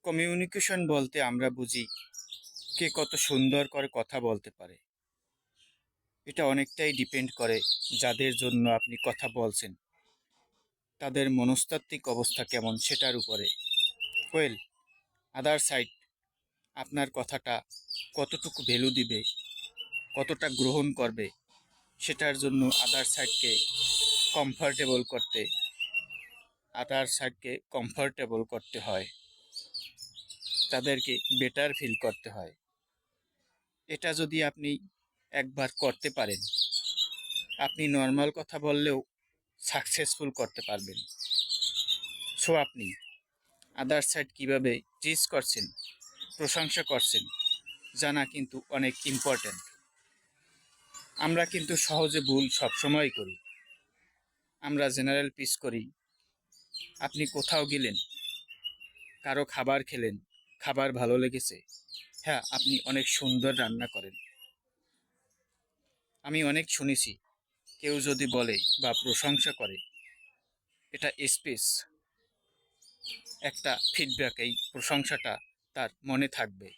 Communication বলতে আমরা বুঝি কে কত সুন্দর করে কথা বলতে পারে। এটা অনেকটাই ডিপেন্ড করে যাদের জন্য আপনি কথা বলছেন তাদের মনস্তাত্ত্বিক অবস্থা কেমন সেটার উপরে। ওয়েল, আদার সাইড আপনার কথাটা কতটুকু ভ্যালু দিবে, কতটা গ্রহণ করবে, সেটার জন্য কমফর্টেবল করতে আদার সাইডকে কমফর্টেবল করতে হয়, তাদেরকে বেটার ফিল করতে হয়। এটা যদি আপনি একবার করতে পারেন, আপনি নর্মাল কথা বললেও সাকসেসফুল করতে পারবেন। সো আপনি আদার সাইড কীভাবে ট্রিট করছেন, প্রশংসা করছেন জানা কিন্তু অনেক ইম্পর্ট্যান্ট। আমরা কিন্তু সহজে ভুল সবসময় করি। আমরা জেনারেল পিস করি। আপনি কোথাও গেলেন, কারো খাবার খেলেন, খাবার ভালো লেগেছে, হ্যাঁ আপনি অনেক সুন্দর রান্না করেন। আমি অনেক শুনেছি, কেউ যদি বলে বা প্রশংসা করে, এটা স্পেস একটা ফিডব্যাক, এই প্রশংসাটা তার মনে থাকবে।